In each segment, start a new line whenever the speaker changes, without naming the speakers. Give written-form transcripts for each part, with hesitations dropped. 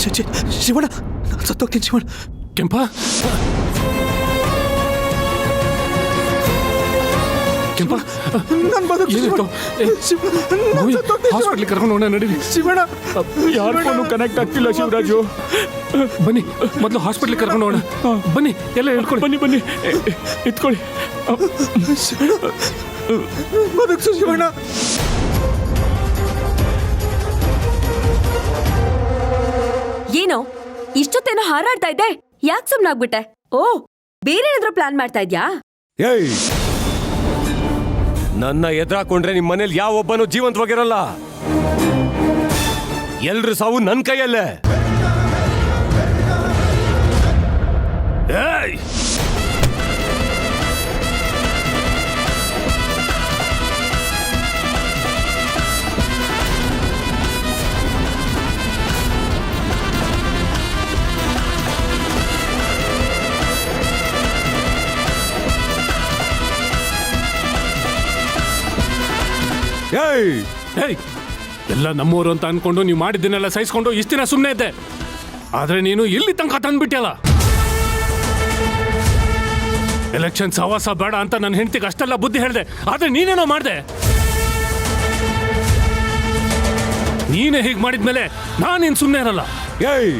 ಶಿವಣ್ಣ ನಾನು ಸತ್ತೋಗ್ತೀನಿ ಶಿವಣ್ಣ.
ಕೆಂಪ ಕೆಂಪ
ನಾನು ಬದುಕು
ಹಾಸ್ಪಿಟ್ಲಿಗೆ ಕರ್ಕೊಂಡು ಹೋಗೋಣ ನಡೀರಿ.
ಶಿವಣ್ಣ
ಯಾರ ಫೋನು ಕನೆಕ್ಟ್ ಆಗ್ತಿಲ್ಲ ಶಿವರಾಜು.
ಬನ್ನಿ ಮೊದಲು ಹಾಸ್ಪಿಟ್ಲಿಗೆ ಕರ್ಕೊಂಡು ಹೋಗೋಣ. ಬನ್ನಿ ಎಲ್ಲ ಹೇಳ್ಕೊಳ್ಳಿ.
ಬನ್ನಿ ಬನ್ನಿ ಇತ್ಕೊಳ್ಳಿ.
ಬದುಕು ಶಿವಣ್ಣ.
ಏನೋ ಇಷ್ಟೊತ್ತೇನೋ ಹಾರಾಡ್ತಾ ಇದ್ದೆ, ಯಾಕೆ ಸುಮ್ನಾಗ್ಬಿಟ್ಟೆ? ಓ, ಬೇರೆ ಏನಾದ್ರೂ ಪ್ಲಾನ್ ಮಾಡ್ತಾ ಇದ್ಯಾ?
ಏಯ್, ನನ್ನ ಎದುರಾಕೊಂಡ್ರೆ ನಿಮ್ ಮನೇಲಿ ಯಾವೊಬ್ಬನು ಜೀವಂತವಾಗಿರಲ್ಲ. ಎಲ್ರು ಸಾವು ನನ್ ಕೈಯಲ್ಲೇ. ಏಯ್, ಏಯ್,
ಏಯ್, ಎಲ್ಲ ನಮ್ಮೂರು ಅಂತ ಅನ್ಕೊಂಡು ನೀವು ಮಾಡಿದ್ದನ್ನೆಲ್ಲ ಸಹಿಸ್ಕೊಂಡು ಇಷ್ಟ ದಿನ ಸುಮ್ಮನೆ ಇದ್ದೆ. ಆದ್ರೆ ನೀನು ಇಲ್ಲಿ ತನಕ ತಂದ್ಬಿಟ್ಟಿಯಲ್ಲ. ಎಲೆಕ್ಷನ್ ಸವಾಸ ಬೇಡ ಅಂತ ನನ್ನ ಹೆಂಡತಿಗೆ ಅಷ್ಟೆಲ್ಲ ಬುದ್ಧಿ ಹೇಳಿದೆ, ಆದ್ರೆ ನೀನೇನೋ ಮಾಡಿದೆ. ನೀನೇ ಹೀಗೆ ಮಾಡಿದ್ಮೇಲೆ ನಾನೇನು ಸುಮ್ಮನೆ ಇರಲ್ಲ.
ಏಯ್,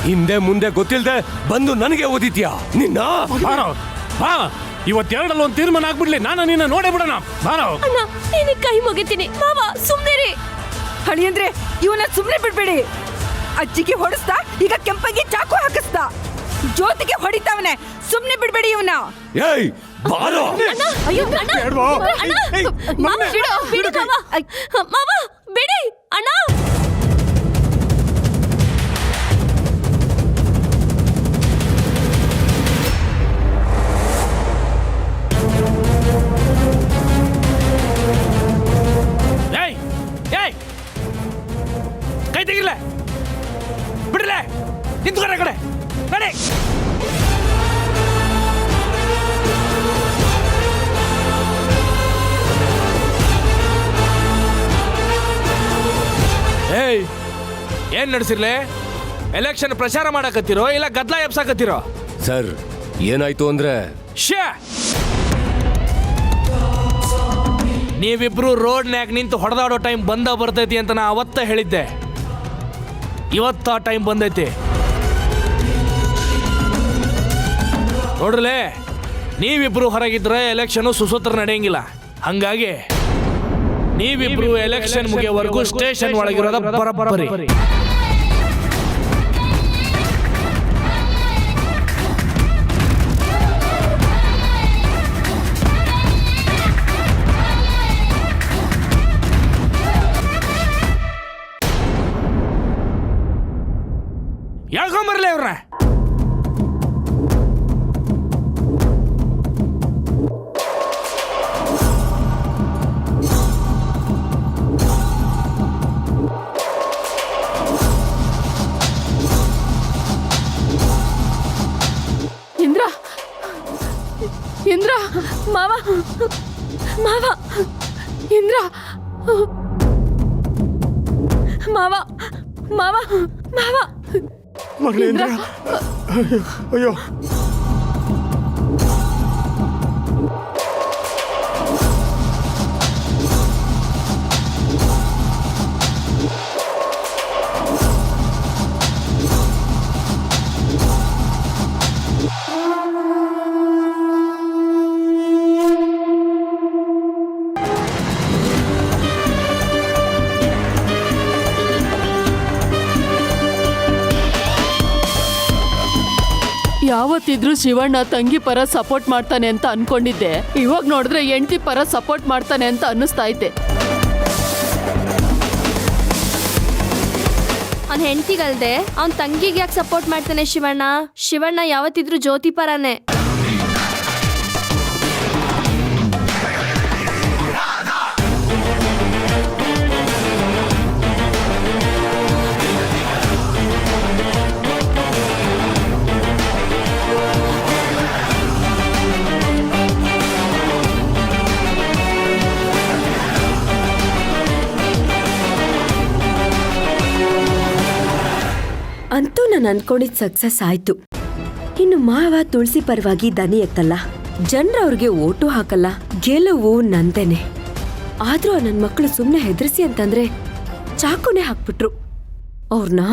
ಹಿಂದೆ ಮುಂದೆ ಗೊತ್ತಿಲ್ದೆ ಬಂದು ನನಗೆ ಓದಿದ್ಯಾ ನಿನ್ನ?
ಬಾರೋ ಬಾ, ಇವತ್ತೆರಡಲ್ಲಿ ಒಂದು ತೀರ್ಮಾನ ಆಗ್ಬಿಡ್ಲಿ. ನಾನು ನಿನ್ನ ನೋಡೇ ಬಿಡೋಣ. ಬಾರೋ.
ಅಣ್ಣ, ನಿನಗೆ ಕೈ ಮುಗಿತೀನಿ. ಮಾವ ಸುಮ್ನಿರಿ.
ಹಳಿಯಂದ್ರೆ ಇವನ್ನ ಸುಮ್ನೆ ಬಿಡ್ಬೇಡಿ. ಅಜ್ಜಿಗೆ ಹೊಡಿಸ್ತಾ, ಈಗ ಕೆಂಪಗೆ ಚಾಕು ಹಾಕಿಸ್ತಾ, ಜ್ಯೋತಿಗೆ ಹೊಡಿತಾವನೆ. ಸುಮ್ನೆ ಬಿಡ್ಬೇಡಿ ಇವನ್ನ.
ಏಯ್, ಬಾರೋ.
ಅಯ್ಯೋ ಅಣ್ಣ, ಅಣ್ಣ, ಮಾವ, ಬಿಡು ಮಾವ. ಮಾವ ಬಿಡಿ ಅಣ್ಣ.
ಏಯ್ ಏಯ್, ಕೈ ತೆಗಿರ್ಲೆ, ಬಿಡ್ರಲೆ, ನಿಂತ್ಕೊಂಡ್ರೆ ಕಡೆ ನಡಿ. ಏಯ್, ಏನ್ ನಡೆಸಿರ್ಲೆ? ಎಲೆಕ್ಷನ್ ಪ್ರಚಾರ ಮಾಡಕತ್ತೀರೋ ಇಲ್ಲ ಗದ್ಲ ಎಬ್ಸಾಕತ್ತೀರೋ?
ಸರ್, ಏನಾಯ್ತು ಅಂದ್ರೆ
ಶ್ಯಾ, ನೀವಿಬ್ರು ರೋಡ್ನ್ಯಾಗ ನಿಂತು ಹೊಡೆದಾಡೋ ಟೈಮ್ ಬಂದ ಬರ್ತೈತಿ ಅಂತ ನಾ ಅವತ್ತ ಹೇಳಿದ್ದೆ. ಇವತ್ತ ಆ ಟೈಮ್ ಬಂದೈತಿ. ನೋಡ್ರಲೇ, ನೀವಿಬ್ರು ಹೊರಗಿದ್ರೆ ಎಲೆಕ್ಷನ್ ಸುಸೂತ್ರ ನಡೆಯಂಗಿಲ್ಲ. ಹಂಗಾಗಿ ನೀವಿಬ್ರು ಎಲೆಕ್ಷನ್ ಮುಗಿಯೋವರೆಗೂ ಸ್ಟೇಷನ್ ಒಳಗಿರೋದ ಬರಬರಿ. ಹೇಳ್ಕೊಂಬರ್ಲಿ ಅವ್ರ.
ಇಂದ್ರ, ಇಂದ್ರ, ಮಾವ, ಮಾವ, ಇಂದ್ರ, ಮಾವ, ಮಾವ, ಮಾವ.
ಮಗಳೇಂದ್ರ, ಅಯ್ಯೋ
ಯಾವತ್ತಿದ್ರೂ ಶಿವಣ್ಣ ತಂಗಿ ಪರ ಸಪೋರ್ಟ್ ಮಾಡ್ತಾನೆ ಅಂತ ಅನ್ಕೊಂಡಿದ್ದೆ. ಇವಾಗ ನೋಡಿದ್ರೆ ಹೆಂಡತಿ ಪರ ಸಪೋರ್ಟ್ ಮಾಡ್ತಾನೆ ಅಂತ ಅನ್ನಿಸ್ತಾ ಐತೆ.
ಅವ್ನ ಹೆಂಡತಿಗಲ್ದೆ ಅವ್ನ ತಂಗಿಗೆ ಯಾಕೆ ಸಪೋರ್ಟ್ ಮಾಡ್ತಾನೆ ಶಿವಣ್ಣ? ಶಿವಣ್ಣ ಯಾವತ್ತಿದ್ರು ಜ್ಯೋತಿ ಪರನೇ. ಅಂತೂ ನಾನು ಅನ್ಕೊಂಡಿದ್ ಸಕ್ಸಸ್ ಆಯ್ತು. ಇನ್ನು ಮಾವ ತುಳಸಿ ಪರವಾಗಿ ದನಿ ಎತ್ತಲ್ಲ, ಅವ್ರಿಗೆ ಓಟು ಹಾಕಲ್ಲ, ಗೆಲುವು ನಂದೇನೆ. ಆದ್ರೂ ನನ್ ಮಕ್ಕಳು ಸುಮ್ನೆ ಹೆದರ್ಸಿ ಅಂತಂದ್ರೆ ಚಾಕುನೇ ಹಾಕ್ಬಿಟ್ರು. ಅವ್ರನ್ನ